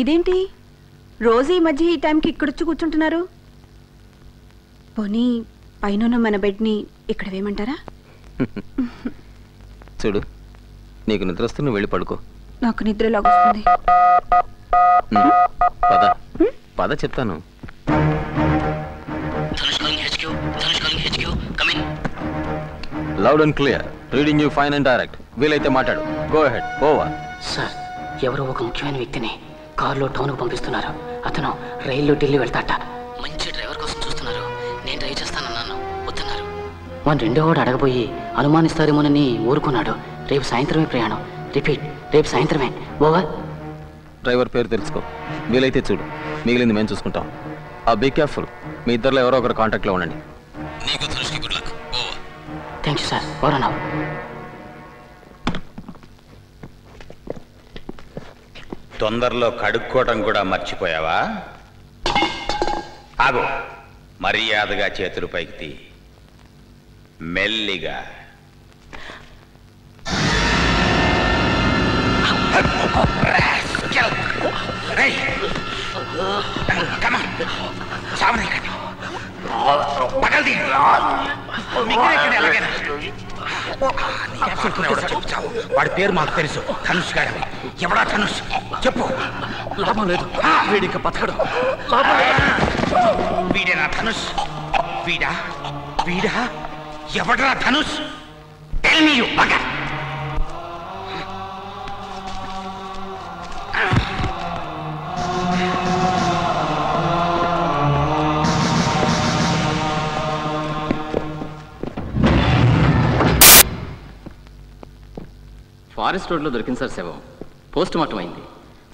ఇదేంటి రోజు ఈ మధ్య ఈ టైంకి ఇక్కడొచ్చి కూర్చుంటున్నారు? పోనీ పైన మన బెడ్ని ఇక్కడ వేయమంటారా? చూడు, నీకు నిద్ర వస్తే నువ్వు వెళ్ళి పడుకో. నాకు నిద్ర లాగొస్తుంది. పద పద చెప్తాను. Loud and clear, reading you fine and direct. వీలైతే మాట్లాడు. Go ahead. ఓవర్. సార్, ఎవరో ఒక ముఖ్యమైన వ్యక్తిని కారులో టౌన్కు పంపిస్తున్నారు. అతను రైల్లో ఢిల్లీ వెళ్తాట. మంచి డ్రైవర్ కోసం చూస్తున్నారు. నేను డ్రైవ్ చేస్తానన్నాను, వద్దన్నారు. మన రెండో వాడు అడగబోయి అనుమానిస్తారేమోనని ఊరుకున్నాడు. రేపు సాయంత్రమే ప్రయాణం. రిపీట్, రేపు సాయంత్రమే. ఓవర్. డ్రైవర్ పేరు తెలుసుకో. వీలైతే చూడు, మిగిలింది మేము చూసుకుంటాం. Be careful. మీ ఇద్దరిలో ఎవరో ఒకరు కాంటాక్ట్లో ఉండండి. నీకు ధనుష్కి good luck. Over. Thank you sir. Over. తొందరలో కడుక్కోవటం కూడా మర్చిపోయావా? ఆగు, మర్యాదగా చేతులు పైకి తీ. మెల్లిగా. వాడి పేరు మాకు తెలుసు, ధనుష్ గారు. ఎవడా ధనుష్? చెప్పు. లాభం లేదు, వీడిక బతకడు. వీడేనా ధనుష్? వీడా వీడా ఎవడరా Dhanush? Tell me you bugger. Forest రోడ్లో దొరికింది సార్ శవం. పోస్ట్ మార్టం అయింది.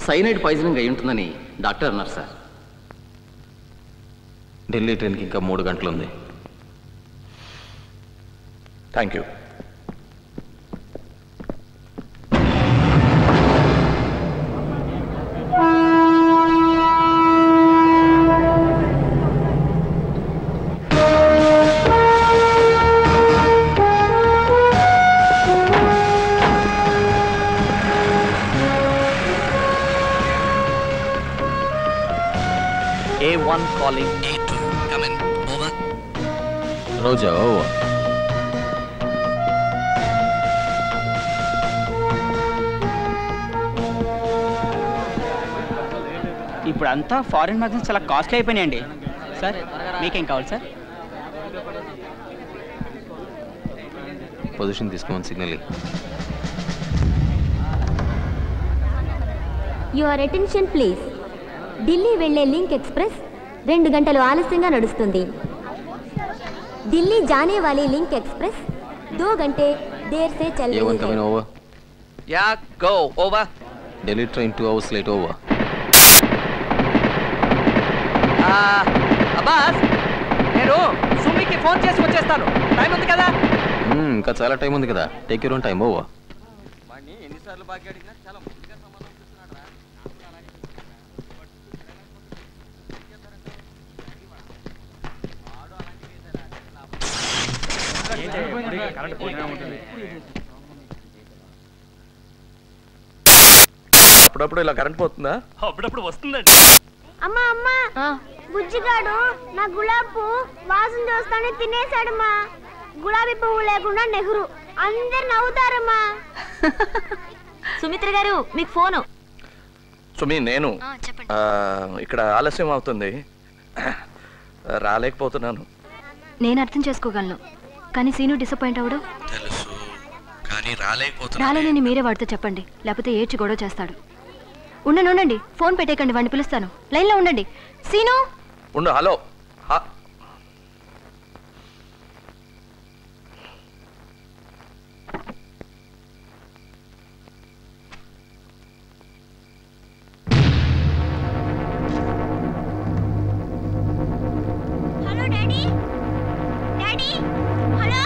సైనైడ్ పాయిజనింగ్ అయి ఉంటుందని డాక్టర్ అన్నారు సార్. ఢిల్లీ ట్రైన్కి ఇంకా 3 గంటలు ఉంది. Thank you. A1 calling A2. Come in. Over. Roja. Over. ఇప్పుడు అంతా ఫారిన్ మ్యాగజైన్స్ చాలా కాస్ట్లీ అయిపోయినాయండి. సార్, మీకేం కావాలి సార్? పొజిషన్ తీసుకోమని signal. Your attention please. Delhi వెళ్లే లింక్ ఎక్స్ప్రెస్ 2 గంటలు ఆలస్యంగా నడుస్తుంది. ఢిల్లీ జానే వాలీ లింక్ ఎక్స్ప్రెస్ 2 घंटे देर से चल रही है. A1 coming over. Yeah, go. Over. Delhi train 2 hours late. Over. Abbas, నేను సుమికి ఫోన్ చేసి వచ్చేస్తాను. టైం ఉంది కదా? ఇంకా చాలా టైం ఉంది కదా. Take your own time. Over. ఎన్నిసార్లు బాగా అడిగినా చాలా ముందుగా సమాధానం చెప్తున్నాడు రా. అప్పుడప్పుడు ఇలా కరెంట్ పోతుందా? అప్పుడప్పుడు వస్తుందండి. అమ్మా అమ్మా, బుజ్జిగాడు నా గులాబీ పువ్వు వాసన చూస్తానే తినేశాడమ్మా. గులాబీ పువ్వు లేకుండా నెహ్రూ. అందరు నవ్వుతారమ్మా. సుమిత్ర గారు, మీకు ఫోను. సుమి, నేను ఇక్కడ ఆలస్యం అవుతుంది, రాలేకపోతున్నాను. నేను అర్థం చేసుకోగలను, కానీ సీను డిసప్పాయింట్ అవడు. తెలుసు, కానీ రాలేకపోతున్నా. రాలేనని మీరే వాడితో చెప్పండి, లేకపోతే ఏడ్చి గొడవ చేస్తాడు. ఉండండి, ఫోన్ పెట్టేకండి, వాడిని పిలుస్తాను. లైన్లో ఉండండి. సీను ఉండు. Hello. Hello daddy, daddy, hello.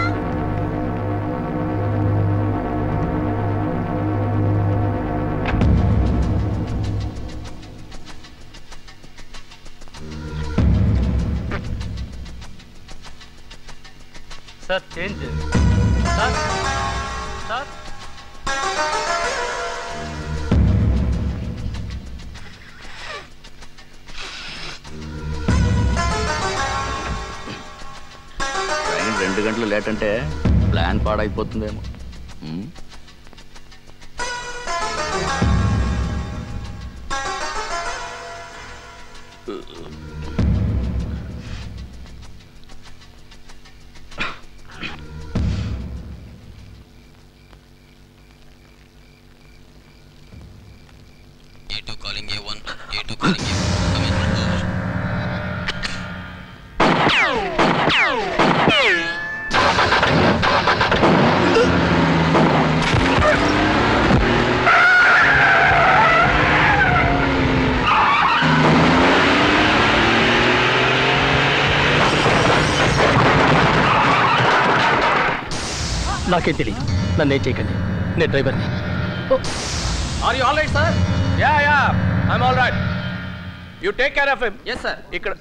Sir, change sir. Sir, గంటలు లేట్ అంటే plan పాడైపోతుందేమో. A2 calling A1. A2 calling A1. Come in. నాకేం తెలియదు, నన్నేం చేయకండి, నేను డ్రైవర్ని. Are you all right sir? Yeah I'm all right. You take care of him. Yes sir. ఇక్కడ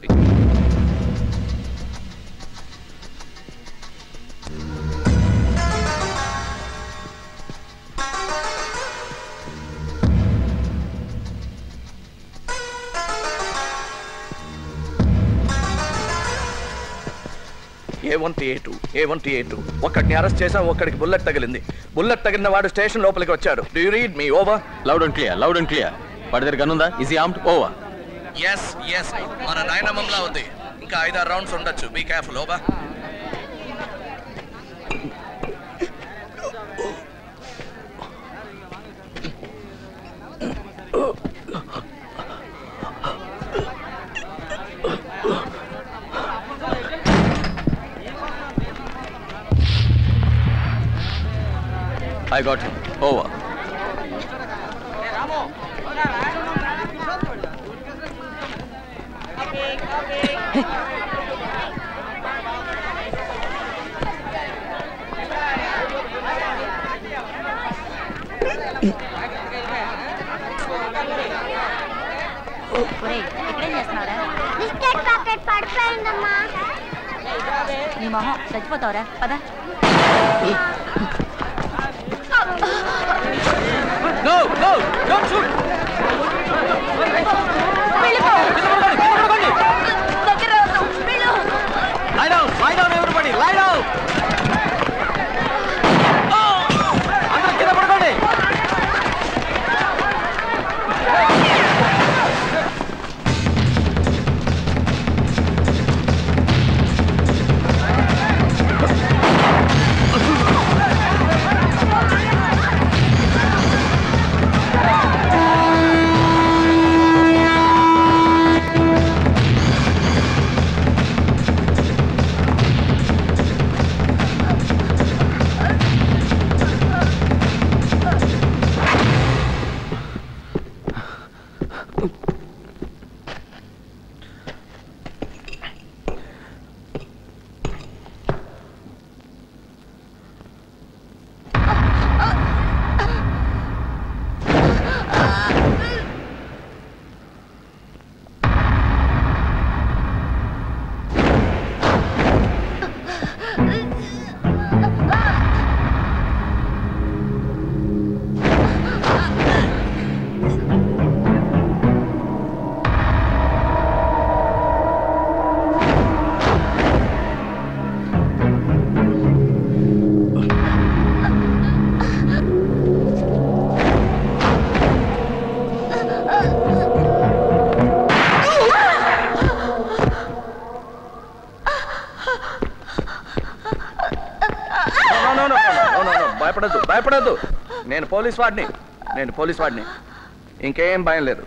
A1 ఒక్కడిని అరెస్ట్ చేసాం, ఒక్కడికి బుల్లెట్ తగిలింది. బుల్లెట్ తగిలిన వాడు స్టేషన్ లోపలికి వచ్చాడు. Do you read me? Over. Loud and clear. వాడి దగ్గర గన్ ఉందా? Easy armed. ఓవర్. ఎస్ మన డైనమంలా ఉంది. ఇంకా 5-6 రౌండ్స్ ఉండొచ్చు. Be careful. Over. I got him. Over. నీ మొహం చచ్చిపోతావురా, పదా. No, don't shoot. Lie down, everybody. Lie down. అందరూ కింద పడుకోండి. భయపడద్దు. నేను పోలీస్ వాడిని. ఇంకేం భయం లేదు.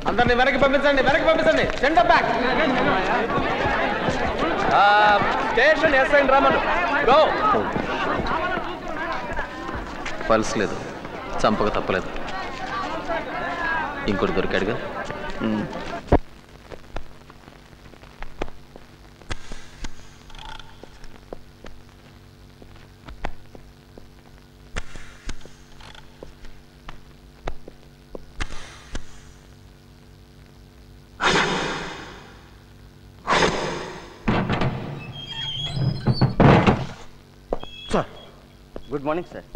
అందరిని వెనక్కి పంపించండి. Send back. స్టేషన్ ఎస్ఐ రమను. గో. పల్స్ లేదు, చంపక తప్పలేదు. ఇంకోటి దొరికాడుగా. Good morning sir.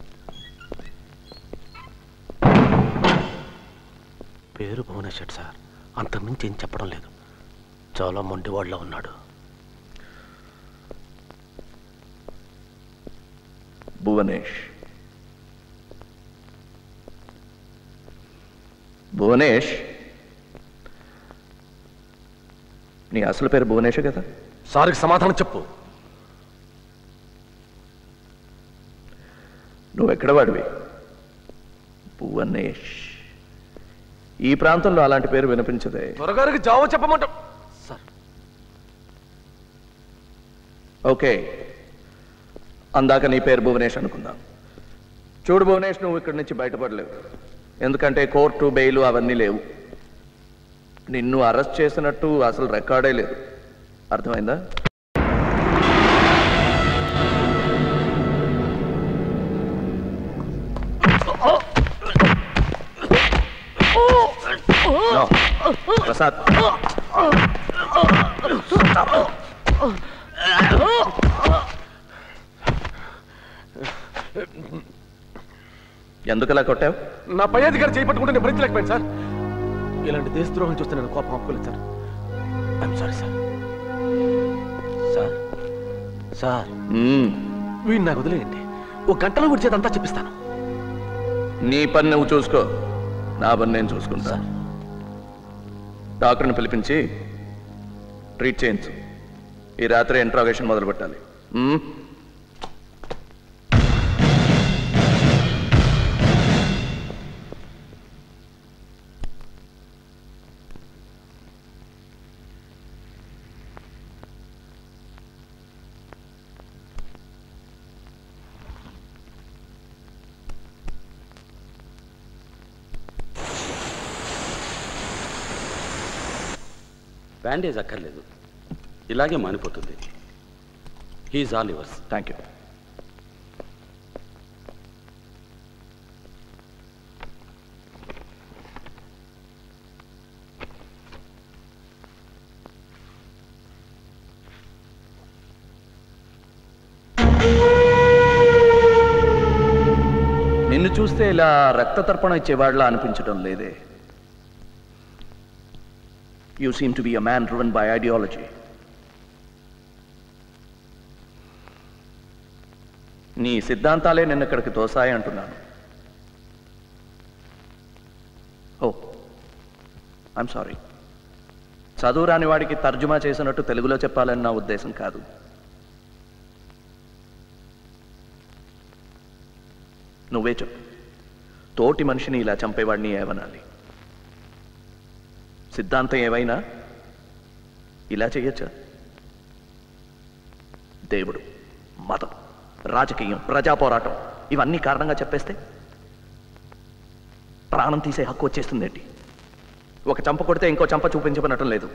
పేరు భువనేశ్వర్ సార్, అంతకుమించి ఏం చెప్పడం లేదు. చాలా మొండివాళ్ళలో ఉన్నాడు. భువనేష్, నీ అసలు పేరు భువనేషే కదా? సార్కి సమాధానం చెప్పు. నువ్వెక్కడ వాడివి? భువనేష్. ఈ ప్రాంతంలో అలాంటి పేరు వినిపించదే. త్వరగారికి జావ చెప్పమంట సార్. ఓకే, అందాక నీ పేరు భువనేష్ అనుకుందాం. చూడు భువనేష్, నువ్వు ఇక్కడి నుంచి బయటపడలేవు. ఎందుకంటే కోర్టు, బెయిలు అవన్నీ లేవు. నిన్ను అరెస్ట్ చేసినట్టు అసలు రికార్డే లేదు. అర్థమైందా? ప్రసాద్, ఎందుకలా కొట్టావు? నా పై అధికారి చేపట్టుకుంటే నేను భరించలేకపోయాను సార్. ఇలాంటి దేశద్రోహం చూస్తే నేను కోపం ఆపుకోలేదు sir. I'm sorry sir. Sir sir వీడిని నాకు వదిలేయండి. ఒక గంటలో విడిచేదంతా చెప్పిస్తాను. నీ పని నువ్వు చూసుకో, నా పని నేను చూసుకుంటా. డాక్టర్ని పిలిపించి ట్రీట్ చేయించు. ఈ రాత్రి ఇంట్రాగేషన్ మొదలు పెట్టాలి. బ్యాండేజ్ అక్కర్లేదు, ఇలాగే మానిపోతుంది. He is all yours. Thank you. నిన్ను చూస్తే ఇలా రక్త తర్పణ ఇచ్చేవాళ్ళ అనిపించడం లేదే. You seem to be a man driven by ideology. నీ సిద్ధాంతాలే నిన్న ఇక్కడికి తోసాయి అంటున్నాను. ఓ, ఐఎమ్ సారీ. చదువు రాని వాడికి తర్జుమా చేసినట్టు తెలుగులో చెప్పాలని నా ఉద్దేశం కాదు. నువ్వే చెప్పు, తోటి మనిషిని ఇలా చంపేవాడిని ఏమనాలి? సిద్ధాంతం ఏవైనా ఇలా చెయ్యొచ్చా? దేవుడు, మతం, రాజకీయం, ప్రజా పోరాటం ఇవన్నీ కారణంగా చెప్పేస్తే ప్రాణం తీసే హక్కు వచ్చేస్తుందేంటి? ఒక చంప కొడితే ఇంకో చంప చూపించబడటం లేదు.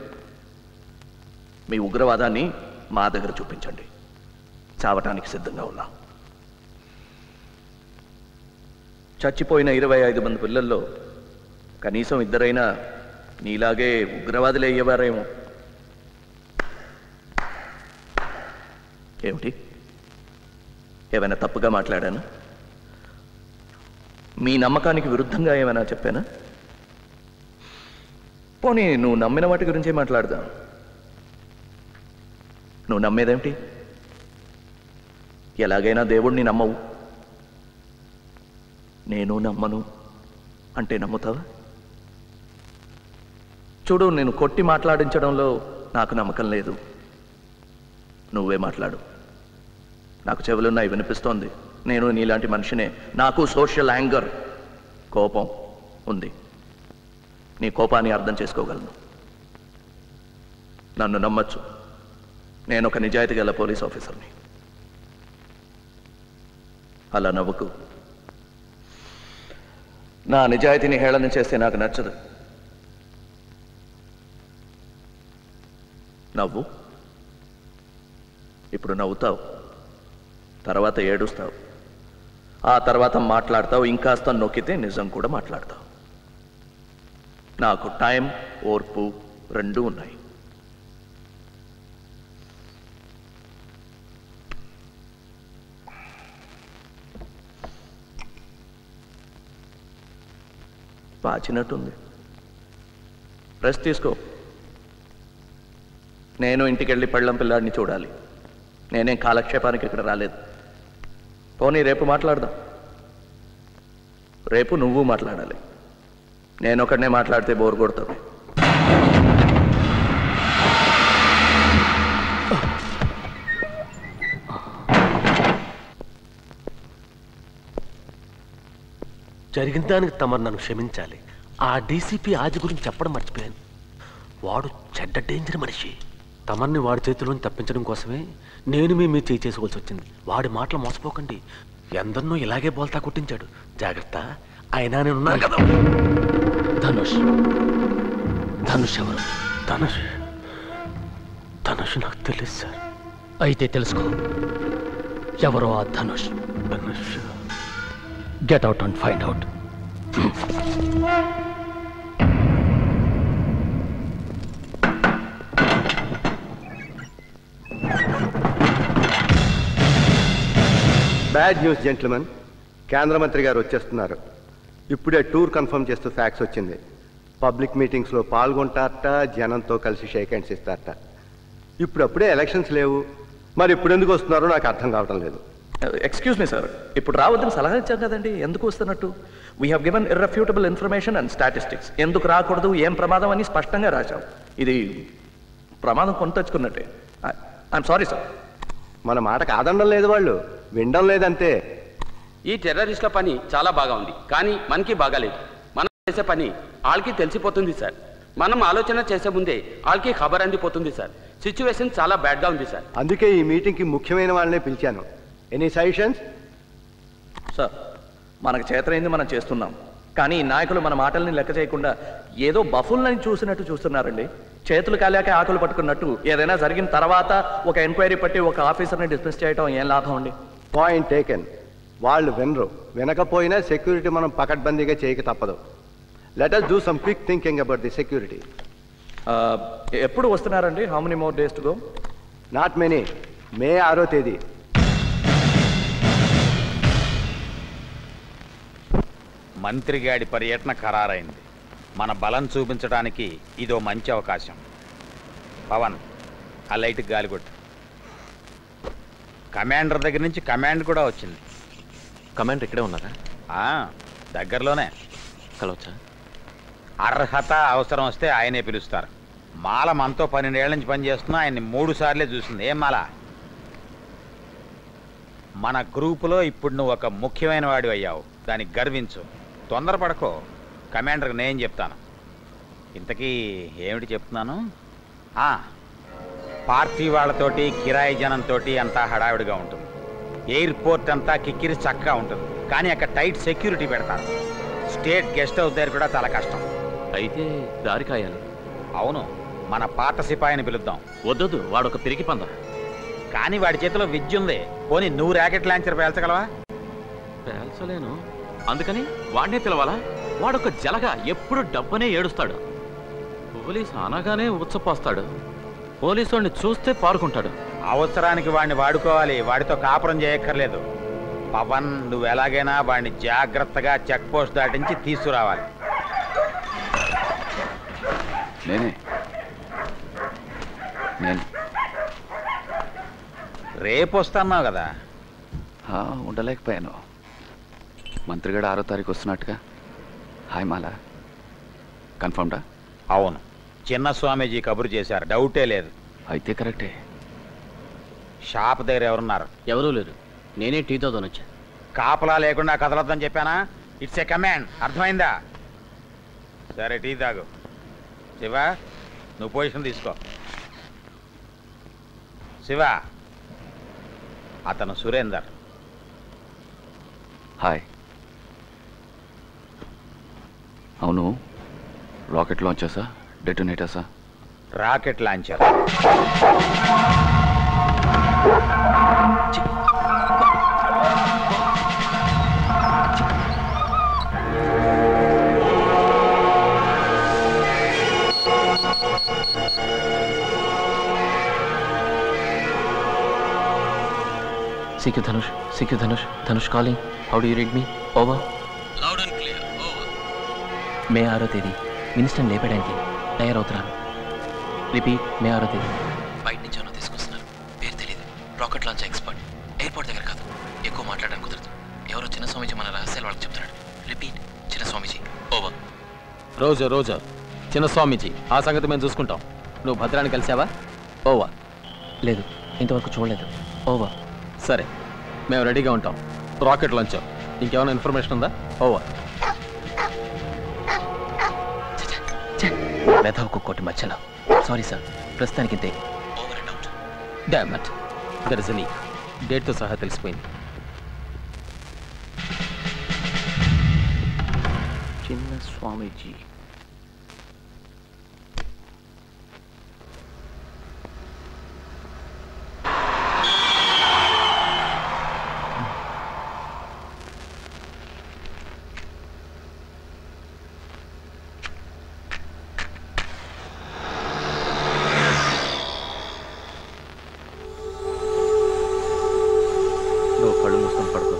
మీ ఉగ్రవాదాన్ని మా దగ్గర చూపించండి, చావటానికి సిద్ధంగా ఉన్నాం. చచ్చిపోయిన 25 మంది పిల్లల్లో కనీసం ఇద్దరైనా నీలాగే ఉగ్రవాదులు అయ్యేవారేమో. ఏమిటి, ఏమైనా తప్పుగా మాట్లాడాను? మీ నమ్మకానికి విరుద్ధంగా ఏమైనా చెప్పానా? పోనీ నువ్వు నమ్మిన వాటి గురించే మాట్లాడదాం. నువ్వు నమ్మేదేమిటి? ఎలాగైనా దేవుణ్ణి నమ్మవు. నేను నమ్మను అంటే నమ్ముతావా? చూడు, నేను కొట్టి మాట్లాడించడంలో నాకు నమ్మకం లేదు. నువ్వే మాట్లాడు. నాకు చెవులున్నాయి, వినిపిస్తోంది. నేను నీలాంటి మనిషినే. నాకు సోషల్ యాంగర్, కోపం ఉంది. నీ కోపాన్ని అర్థం చేసుకోగలను. నన్ను నమ్మచ్చు. నేను ఒక నిజాయితీ గల పోలీస్ ఆఫీసర్ని. అలా నవ్వుకు. నా నిజాయితీని హేళన చేస్తే నాకు నచ్చదు. నవ్వు. ఇప్పుడు నవ్వుతావు, తర్వాత ఏడుస్తావు, ఆ తర్వాత మాట్లాడతావు. ఇంకాస్త నొక్కితే నిజం కూడా మాట్లాడతావు. నాకు టైం, ఓర్పు రెండూ ఉన్నాయి. పాచినట్టుంది. రెస్ట్ తీసుకో. నేను ఇంటికి వెళ్ళి పెళ్ళం పిల్లాడిని చూడాలి. నేనేం కాలక్షేపానికి ఇక్కడ రాలేదు. పోనీ రేపు మాట్లాడదాం. రేపు నువ్వు మాట్లాడాలి. నేను ఒకడనే మాట్లాడితే బోర్ కొడుతుంది. జరిగిన దానికి తమరు నన్ను క్షమించాలి. ఆ డీసీపీ ఆది గురించి చెప్పడం మర్చిపోయాను. వాడు చెడ్డ డేంజర్ మనిషి. తమర్ని వాడి చేతిలోని తప్పించడం కోసమే నేను మీ చేయి చేసుకోవాల్సి వచ్చింది. వాడి మాటలు మోసపోకండి. ఎందరినో ఇలాగే బోల్తా కొట్టించాడు. జాగ్రత్త. అయినా నేనున్నాను కదా. ధనుష్ ఎవరు? ధనుష్ నాకు తెలియదు సార్. అయితే తెలుసుకో ఎవరో ఆ Dhanush. Get out and find out. Bad news gentlemen. కేంద్ర మంత్రి గారు వచ్చేస్తున్నారు. ఇప్పుడే టూర్ కన్ఫర్మ్ చేస్తూ ఫ్యాక్స్ వచ్చింది. పబ్లిక్ మీటింగ్స్లో పాల్గొంటారట, జనంతో కలిసి షేక్ హ్యాండ్స్ ఇస్తారట. ఇప్పుడప్పుడే ఎలక్షన్స్ లేవు. మరి ఇప్పుడు ఎందుకు వస్తున్నారో నాకు అర్థం కావటం లేదు. ఎక్స్క్యూజ్ మీ సార్, ఇప్పుడు రావద్దని సలహా ఇచ్చాం కదండి. ఎందుకు వస్తున్నట్టు? We have given irrefutable information and statistics. ఎందుకు రాకూడదు, ఏం ప్రమాదం అని స్పష్టంగా రాశాం. ఇది ప్రమాదం కొని తెచ్చుకున్నట్టే. I'm sorry sir. మన మాట కాదనడం లేదు, వాళ్ళు వినడం లేదంతే. ఈ టెర్రరిస్టుల పని చాలా బాగా ఉంది, కానీ మనకి బాగాలేదు. మనం చేసే పని వాళ్ళకి తెలిసిపోతుంది సార్. మనం ఆలోచన చేసే ముందే వాళ్ళకి ఖబర్ అందిపోతుంది సార్. సిచ్యువేషన్ చాలా బ్యాడ్గా ఉంది సార్. అందుకే ఈ మీటింగ్కి ముఖ్యమైన వాళ్ళనే పిలిచాను. Any suggestions? సార్, మనకు చేతనైంది మనం చేస్తున్నాం. కానీ ఈ నాయకులు మన మాటల్ని లెక్క చేయకుండా ఏదో బఫుల్ని చూసినట్టు చూస్తున్నారండి. చేతులు కాలేక ఆకులు పట్టుకున్నట్టు. ఏదైనా జరిగిన తర్వాత ఒక ఎంక్వైరీ పట్టి ఒక ఆఫీసర్ని డిస్మిస్ చేయడం ఏం లాభం అండి? Point taken. వాళ్ళు వినరు. వినకపోయినా సెక్యూరిటీ మనం పకడ్బందీగా చేయక తప్పదు. Let us do some quick thinking about the security. ఎప్పుడు వస్తున్నారండి? How many more days to go? Not many. May 6వ తేదీ. మంత్రిగాడి పర్యటన ఖరారైంది. మన బలం చూపించడానికి ఇదో మంచి అవకాశం. పవన్, ఆ లైట్ గాలిగొట్టు. కమాండర్ దగ్గర నుంచి కమాండ్ కూడా వచ్చింది. కమాండర్ ఇక్కడే ఉన్నారా? దగ్గరలోనే. కలవచ్చా? అర్హత అవసరం వస్తే ఆయనే పిలుస్తారు. మాల మనతో 12 ఏళ్ల నుంచి పనిచేస్తున్నా ఆయన్ని 3 సార్లే చూసింది. ఏం మాల? మన గ్రూపులో ఇప్పుడు నువ్వు ఒక ముఖ్యమైన వాడి అయ్యావు. దానికి గర్వించు. తొందరపడకో. కమాండర్కి నేను చెప్తాను. ఇంతకీ ఏమిటి చెప్తున్నాను? పార్టీ వాళ్ళతోటి, కిరాయి జనంతో అంతా హడావిడిగా ఉంటుంది. ఎయిర్పోర్ట్ అంతా కిక్కిరి చక్కగా ఉంటుంది. కానీ అక్కడ టైట్ సెక్యూరిటీ పెడతారు. స్టేట్ గెస్ట్ హౌస్ దగ్గర కూడా చాలా కష్టం. అయితే దారి కాయాలి. అవును, మన పాత సిపాయిని పిలుద్దాం. వద్దొద్దు, వాడొక పిరికి పందం. కానీ వాడి చేతిలో విద్య ఉంది. పోనీ నువ్వు ర్యాకెట్ లాంచర్ పేల్చగలవా? పేల్చలేను. అందుకని వాడినే పిలవాలా? వాడొక జలగా ఎప్పుడు డబ్బనే ఏడుస్తాడు. పోలీసు అనగానే ఉచ్చపోస్తాడు. పోలీసు వాడిని చూస్తే పారుకుంటాడు. అవసరానికి వాడిని వాడుకోవాలి. వాడితో కాపురం చేయక్కర్లేదు. పవన్, నువ్వు ఎలాగైనా వాడిని జాగ్రత్తగా చెక్ పోస్ట్ దాటించి తీసుకురావాలి. నేను రేపు వస్తున్నావు కదా? ఉండలేకపోయాను. మంత్రిగాడు 6వ తారీఖు వస్తున్నట్టుగా. హాయ్ మాలా, కన్ఫర్మ్డా? అవును, చిన్న స్వామీజీ కబురు చేశారు. డౌటే లేదు. అయితే కరెక్టే. షాప్ దగ్గర ఎవరున్నారు? ఎవరూ లేరు. నేనే టీ తోనొచ్చా. కాపలా లేకుండా కదలొద్దని చెప్పానా? It's a command. అర్థమైందా? సరే, టీ తాగు. శివ, నువ్వు పొజిషన్ తీసుకో. శివ, అతను సురేందర్. హాయ్. అవును, రాకెట్ లాంచర్సా, డెటోనేటర్సా? Rocket launcher. CQ Dhanush, CQ Dhanush, Dhanush calling. How do you read me? Over. Loud and clear. Over. మే 6వ తేదీ మినిస్టర్ని లేపడానికి తయారవుతున్నారు. రిపీట్, మే 6వ తేదీ. బయట నుంచి ఎవరో తీసుకొస్తున్నారు, పేరు తెలియదు. Rocket launch expert. ఎయిర్పోర్ట్ దగ్గర కాదు, ఎక్కువ మాట్లాడడానికి కుదరదు. ఎవరో చిన్న స్వామీజీ మన రహస్యాలు వాళ్ళకి చెప్తున్నాడు. రిపీట్, చిన్న స్వామీజీ. ఓవర్. రోజా చిన్న స్వామీజీ, ఆ సంగతి మేము చూసుకుంటాం. నువ్వు భద్రాన్ని కలిసావా? ఓవర్. లేదు, ఇంతవరకు చూడలేదు. ఓవర్. సరే, మేము రెడీగా ఉంటాం. Rocket launch. ఇంకేమైనా ఇన్ఫర్మేషన్ ఉందా? ఓవర్. మెథవ్ కుక్కోటి మధ్యలో. సారీ సార్, ప్రస్తుతానికి ఇంతే. Over and out. Damn it, there is a leak. డేట్తో సహా తెలిసిపోయింది. చిన్న స్వామీజీ. నువ్వు కళ్ళు మూసుకొని పడుకో.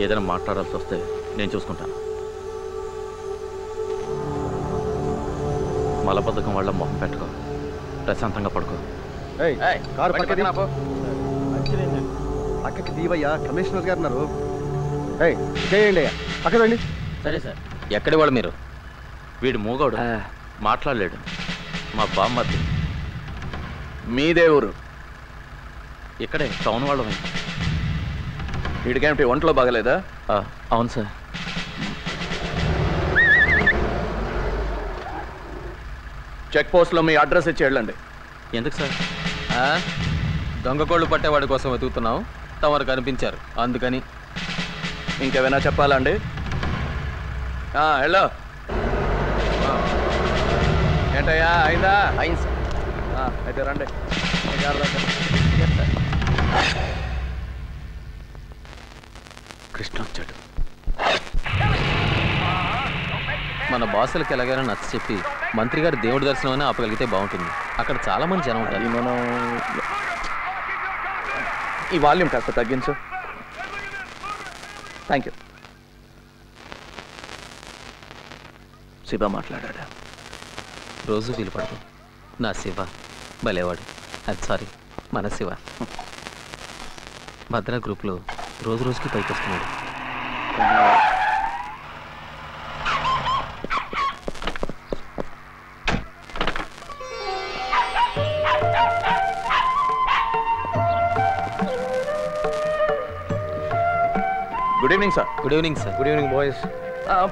ఏదైనా మాట్లాడాల్సి వస్తే నేను చూసుకుంటాను. మలబద్ధకం వల్ల మొహం పెట్టుకో. ప్రశాంతంగా పడుకో. కారు పక్కకి దీవయ్యా, కమిషనర్ గారు ఉన్నారు. చేయండి అయ్యా, పక్క రండి. సరే సార్. ఎక్కడి వాళ్ళు మీరు? వీడు మూగోడు, మాట్లాడలేడు. మా బామ్మది. మీదే ఊరు? ఇక్కడే టౌన్ వాళ్ళమే. వీడికేమిటి ఒంట్లో బాగలేదా? అవును సార్. చెక్ పోస్ట్లో మీ అడ్రస్ ఇచ్చి వెళ్ళండి. ఎందుకు సార్? దొంగ కోళ్ళు పట్టేవాడి కోసం వెతుకుతున్నాం. తమరు కనిపించారు, అందుకని. ఇంకేమైనా చెప్పాలా అండి? హలో, ఏంటయ్యా, అయిందా? అయింది సార్. అయితే రండి. కృష్ణ వచ్చాడు. మన బాసులకి ఎలాగైనా నచ్చ చెప్పి మంత్రి గారు దేవుడి దర్శనం ఆపగలిగితే బాగుంటుంది. అక్కడ చాలా మంది జనం ఉంటారు. మనం ఈ వాల్యూమ్ కాస్త తగ్గించు. Thank you. శివ మాట్లాడా? రోజు వీలు పడదు. నా శివ భలేవాడు. అది సారీ, మన శివ. భద్రా గ్రూప్లో రోజు రోజుకి పైకి వస్తున్నాడు. Good evening sir. Good evening sir. Good evening boys.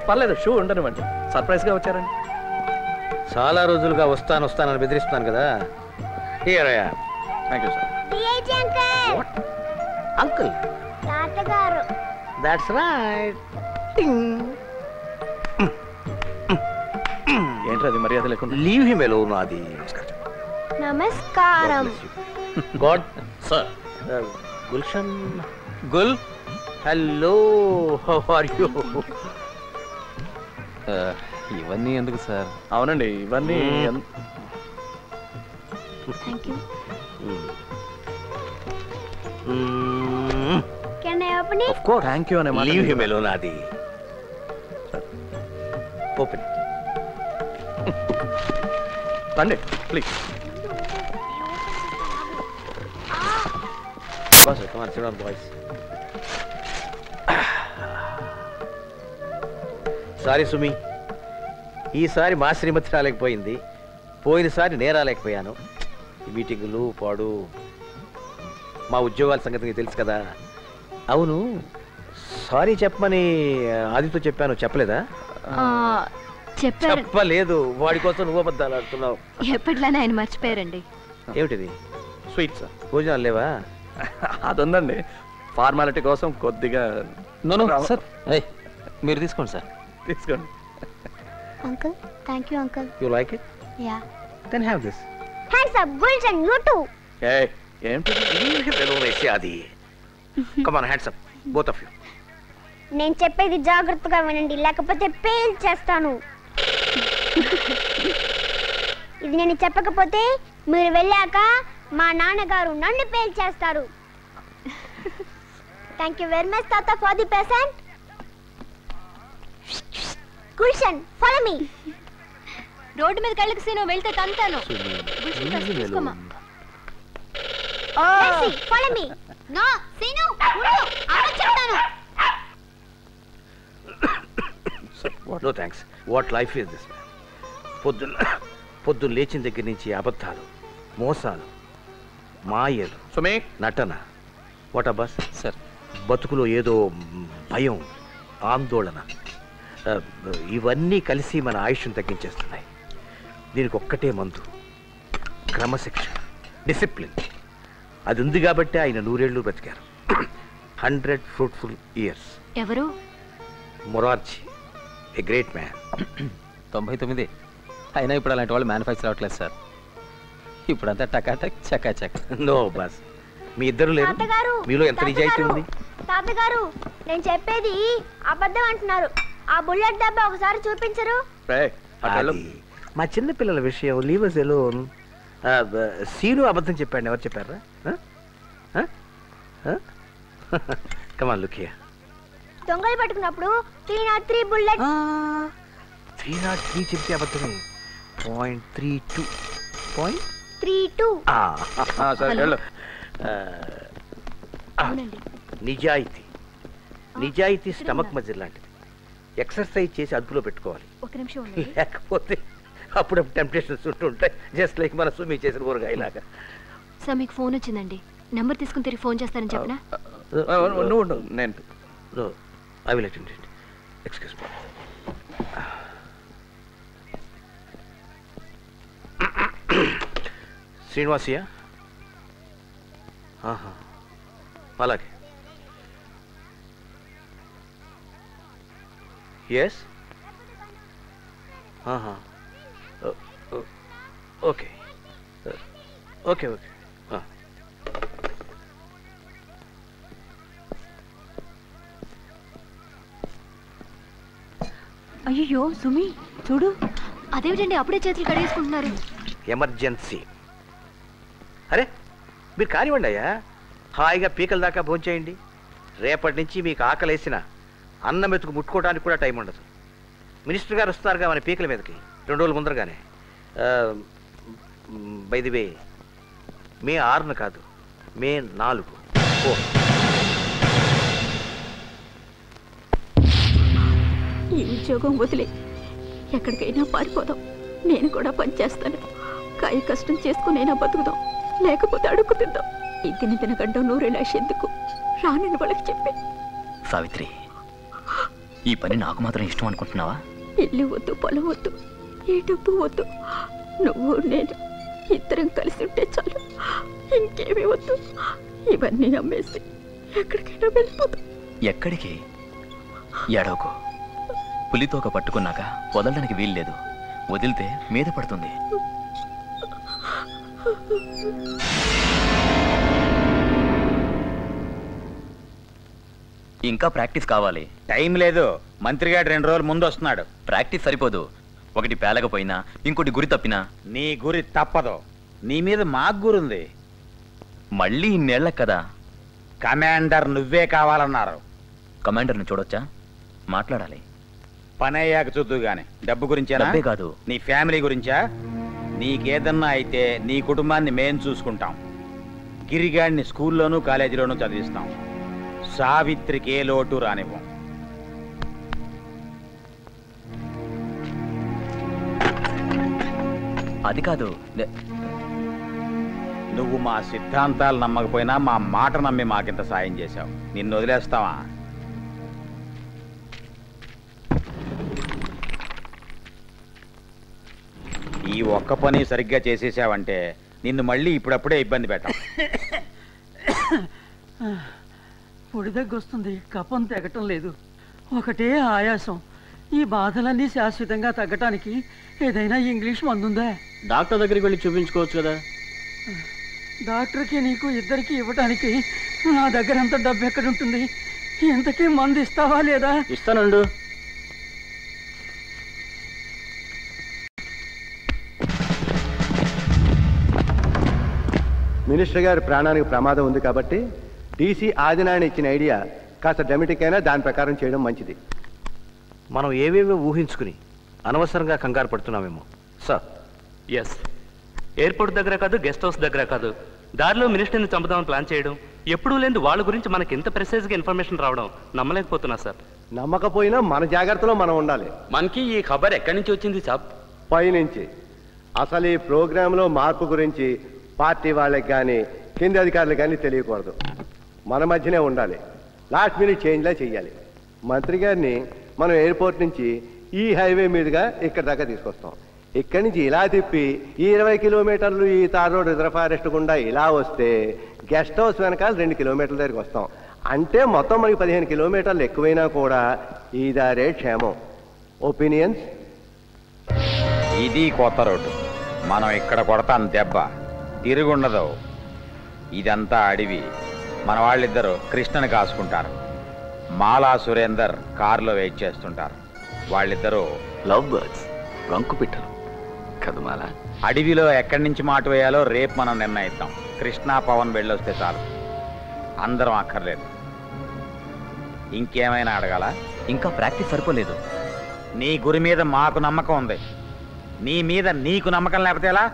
పర్లేదు, షూ ఉండనివ్వండి. సర్ప్రైజ్గా వచ్చారండి. చాలా రోజులుగా వస్తానని బెదిరిస్తున్నాను కదా. Thank you sir. అంకుల్, తాతగారు. That's right. ఏంటి అది మర్యాద లేకుండా? Leave him alone. అది నమస్కారం. God sir. Gulshan. Gul, hello, how are you? ఇవన్నీ ఎందుకు సార్? అవునండి, ఇవన్నీ thank you. Can I open it? Of course. Thank you అనే మాట. Leave him alone. అది ఓపెన్. రండి please. Come on, sit down, boys. Sorry సుమి, ఈసారి మా శ్రీమతి రాలేకపోయింది. పోయినసారి నేను రాలేకపోయాను. ఈ మీటింగులు పాడు, మా ఉద్యోగాల సంగతి నీకు తెలుసు కదా. అవును, సారీ చెప్పమని ఆదితో చెప్పాను, చెప్పలేదా? చెప్పలేదు. వాడి కోసం నువ్వు అబద్ధాలు ఆడుతున్నావు. ఎప్పట్లానే ఆయన మర్చిపోయారండి. ఏమిటిది? స్వీట్స్, భోజనాలు లేవా? అది ఉందండి, ఫార్మాలిటీ కోసం కొద్దిగా. సార్, మీరు తీసుకోండి సార్. తీసుకోండి. Uncle, thank you uncle. You like it? Yeah. Then have this. Hands up Gulshan, you too. ఏంటి అది? Come on, hands up both of you. నేను చెప్పేది జాగ్రత్తగా వినండి, లేకపోతే పేల్ చేస్తాను. ఇది నేను చెప్పకపోతే మీరు వెళ్ళాక మా నాన్నగారు నన్ను పేల్ చేస్తారు. థ్యాంక్ యూ వెరీ మచ్ తాత for the present. Gulshan follow me. రోడ్డు మీద కళ్ళకి సీను వెళ్తే తంతాను. తీసుకోమా. Follow me. నో సీను ఉండు, అమ్మ చెప్తాను. No thanks. What life is this? పొద్దున్న లేచిన దగ్గర నుంచి అబద్ధాలు, మోసాలు, మాయలు, నటన. What Abbas sir? బతుకులో ఏదో భయం, ఆందోళన, ఇవన్నీ కలిసి మన ఆయుష్ను తగ్గించేస్తున్నాయి. దీనికి ఒక్కటే మందు, క్రమశిక్షణ, డిసిప్లిన్. అది ఉంది కాబట్టి ఆయన 100 ఏళ్ళు బ్రతికారు. 100 ఫ్రూట్ఫుల్ ఇయర్స్. ఎవరు? Morarji, a great man. 99. అయినా ఇప్పుడు అలాంటి వాళ్ళు మ్యానుఫ్యాక్చర్ అవ్వట్లేదు సార్. ఇప్పుడంతా టకాటక్ చకాచక్. నో బాస్, మీ ఇద్దరు లేరు. మీలో ఎంత నిజాయితీ ఉంది? తాతగారు నేను చెప్పేది అబద్ధం అంటున్నారు. ఆ బుల్లెట్ డబ్బా ఒకసారి చూపించరు? మా చిన్న పిల్లల విషయం, లీవ్ us alone. సీను అబద్ధం చెప్పాడు. ఎవరు చెప్పారా? Come on look here. దొంగలు పట్టుకున్నప్పుడు 303 బుల్లెట్. 303 చెప్తే అబద్ధమే. 0.32. 32. నిజాయితీ, నిజాయితీ స్టమక్ మజిల్ లాంటిది. ఎక్సర్సైజ్ చేసి అదుపులో పెట్టుకోవాలి. ఒక నిమిషం ఉండండి. లేకపోతే అప్పుడప్పుడు టెంప్టేషన్స్ ఉంటుంటాయి. జస్ట్ లైక్ మన సుమి చేసిన ఊరగాయలాగా. సార్ మీకు ఫోన్ వచ్చిందండి. నెంబర్ తీసుకుని తిరిగి ఫోన్ చేస్తారని చెప్పనా? నేను I will attend it. Excuse me. Srinivasaiah? అలాగే. ఎస్. Okay okay okay. అయ్యో సుమి చూడు. అదేమిటండి అప్పుడే చేతులు కడిగేసుకుంటున్నారు? ఎమర్జెన్సీ. అరే మీరు కానివ్వండి అయ్యా, హాయిగా పీకల దాకా భోంచేయండి. రేపటి నుంచి మీకు ఆకలేసిన అన్నం మెతుకు ముట్టుకోవడానికి కూడా టైం ఉండదు. మినిస్టర్ గారు వస్తున్నారుగా మన పీకల మీదకి 2 రోజుల ముందరగానే. బై ది వే, మే 6 కాదు, మే 4. ఈ ఉద్యోగం వదిలే ఎక్కడికైనా పారిపోదాం. నేను కూడా పనిచేస్తాను. కాయ కష్టం చేసుకునైనా బతుకుదాం, లేకపోతే అడుక్కు తిందాం. ఈ తినగడ్డ 100 ఏళ్ళ ఎందుకు రానని వాళ్ళకి చెప్పే. సావిత్రి, ఈ పని నాకు మాత్రం ఇష్టం అనుకుంటున్నావా? ఇల్లు వద్దు, పొలం వద్దు, ఏ డబ్బు వద్దు. నువ్వు నేను ఇద్దరం కలిసి ఉంటే చాలు. ఇంకేమీ వద్దు. ఇవన్నీ అమ్మేసి ఎక్కడికైనా వెళ్ళిపోతాం. ఎక్కడికి? ఎడవకు. పులితోక పట్టుకున్నాక వదలడానికి వీల్లేదు. వదిలితే మీద పడుతుంది. ఇంకా ప్రాక్టీస్ కావాలి. టైం లేదు. మంత్రి గారు 2 రోజుల ముందు వస్తున్నాడు. ప్రాక్టీస్ సరిపోదు. ఒకటి పేలకపోయినా ఇంకోటి గురి తప్పినా. నీ గురి తప్పదు. నీ మీద మాకు గురుంది. మళ్ళీ ఇన్నేళ్లకు కదా. కమాండర్ నువ్వే కావాలన్నారు. కమాండర్ని చూడొచ్చా? మాట్లాడాలి. పని అయ్యాక చూద్దు గాని. డబ్బు గురించేనా? డబ్బే కాదు, నీ ఫ్యామిలీ గురించా? నీకేదన్నా అయితే నీ కుటుంబాన్ని మేం చూసుకుంటాం. గిరిగాడిని స్కూల్లోనూ కాలేజీలోనూ చదివిస్తాం. సావిత్రికి ఏ లోటు రానివ్వం. అది కాదు. నువ్వు మా సిద్ధాంతాలు నమ్మకపోయినా మా మాట నమ్మి మాకింత సాయం చేశావు. నిన్ను వదిలేస్తావా? ఈ ఒక్క పని సరిగ్గా చేసేసావంటే నిన్ను మళ్ళీ ఇప్పుడప్పుడే ఇబ్బంది పెట్టాం. పొడి దగ్గొస్తుంది, కఫం తెగటం లేదు, ఒకటే ఆయాసం. ఈ బాధలన్నీ శాశ్వతంగా తగ్గటానికి ఏదైనా ఇంగ్లీష్ మందుందా? డాక్టర్ దగ్గరికి వెళ్ళి చూపించుకోవచ్చు కదా. డాక్టర్కి నీకు ఇద్దరికి ఇవ్వటానికి నా దగ్గర అంత డబ్బు ఎక్కడుంటుంది? ఇంతకీ మందు ఇస్తావా లేదా? ఇస్తానండు. మినిస్టర్ గారి ప్రాణానికి ప్రమాదం ఉంది కాబట్టి డీసీ ఆదినారాయణ ఇచ్చిన ఐడియా కాస్త డ్రామాటిక్ అయినా దాని ప్రకారం చేయడం మంచిది. మనం ఏవేవో ఊహించుకుని అనవసరంగా కంగారు పడుతున్నామేమో. సార్ ఎస్, ఎయిర్పోర్ట్ దగ్గర కాదు, గెస్ట్ హౌస్ దగ్గర కాదు, దారిలో మినిస్టర్ని చంపుదామని ప్లాన్ చేయడం, ఎప్పుడూ లేని వాళ్ళ గురించి మనకి ఇంత ప్రెసైజ్గా ఇన్ఫర్మేషన్ రావడం నమ్మలేకపోతున్నా సార్. నమ్మకపోయినా మన జాగ్రత్తలో మనం ఉండాలి. మనకి ఈ ఖబర్ ఎక్కడి నుంచి వచ్చింది సాబ్? పైనుంచి. అసలు ఈ ప్రోగ్రాంలో మార్పు గురించి పార్టీ వాళ్ళకి కానీ కింది అధికారులకు కానీ తెలియకూడదు. మన మధ్యనే ఉండాలి. లాస్ట్ మినిట్ చేంజ్లా చెయ్యాలి. మంత్రి గారిని మనం ఎయిర్పోర్ట్ నుంచి ఈ హైవే మీదుగా ఇక్కడ దాకా తీసుకొస్తాం. ఇక్కడి నుంచి ఇలా తిప్పి ఈ 20 కిలోమీటర్లు ఈ తార్ రోడ్ రిజర్వ్ ఫారెస్ట్ గుండా ఇలా వస్తే గెస్ట్ హౌస్ వెనకాల 2 కిలోమీటర్ల దగ్గరికి వస్తాం. అంటే మొత్తం మనకి 15 కిలోమీటర్లు ఎక్కువైనా కూడా ఈ దారే క్షేమం. ఒపీనియన్స్? ఇది కొత్త రోడ్డు. మనం ఇక్కడ కొడతాం దెబ్బ, తిరుగుండదు. ఇదంతా అడవి. మన వాళ్ళిద్దరూ కృష్ణని కాసుకుంటారు. మాలా సురేందర్ కారులో వెయిట్ చేస్తుంటారు. వాళ్ళిద్దరూ లవ్ బర్డ్స్, రంకు పిట్టలు కదా మాలా. అడవిలో ఎక్కడి నుంచి మాట వేయాలో రేపు మనం నిర్ణయిద్దాం. కృష్ణ పవన్ వెళ్ళొస్తే చాలు, అందరం అక్కర్లేదు. ఇంకేమైనా అడగాల? ఇంకా ప్రాక్టీస్ సరిపోలేదు. నీ గురి మీద మాకు నమ్మకం ఉంది, నీ మీద నీకు నమ్మకం లేకపోతే ఎలా?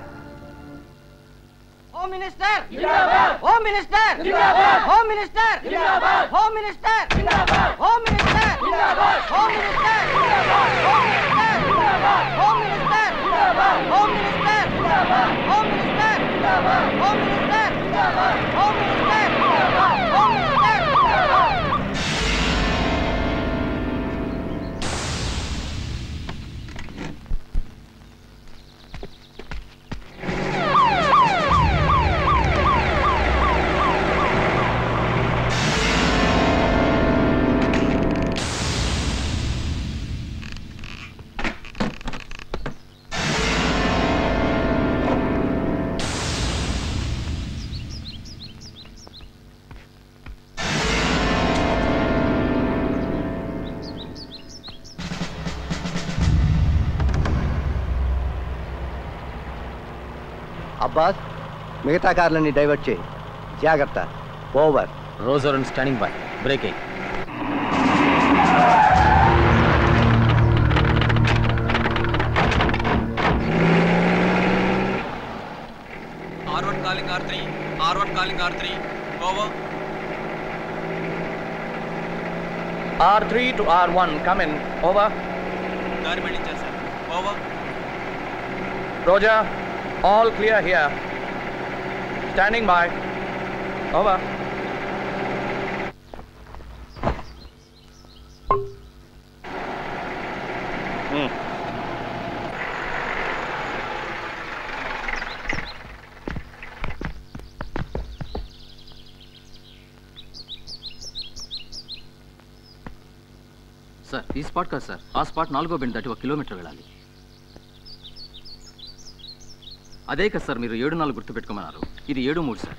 హోమ్ మినిస్టర్ జిందాబాద్! హోమ్ మినిస్టర్ జిందాబాద్! హోమ్ మినిస్టర్ జిందాబాద్! హోమ్ మినిస్టర్ జిందాబాద్! హోమ్ మినిస్టర్ జిందాబాద్! హోమ్ మినిస్టర్ జిందాబాద్! హోమ్ మినిస్టర్ జిందాబాద్! హోమ్ మినిస్టర్ జిందాబాద్! హోమ్ మినిస్టర్ జిందాబాద్! హోమ్ మినిస్టర్ జిందాబాద్! హోమ్ మినిస్టర్ జిందాబాద్! హోమ్ మినిస్టర్ జిందాబాద్! హోమ్ మినిస్టర్ జిందాబాద్! అబ్బాస్, మిగతా కార్లన్నీ డైవర్ట్ చేయి. జాగ్రత్త. Over. Roger and standing by. Breaking. R1 calling R3. R1 calling R3. Over. R3 to R1, come in. Over. దారి మళ్ళించారు సార్. Over. Roger, all clear here. Standing by. Over. సార్, ఈ spot కాదు సార్, ఆ స్పాట్ 4వ బెండ్ దాటి 1 కిలోమీటర్ వెళ్ళాలి. అదే కదా సార్ మీరు 7-4 గుర్తుపెట్టుకోమన్నారు. ఇది 7-3 సార్.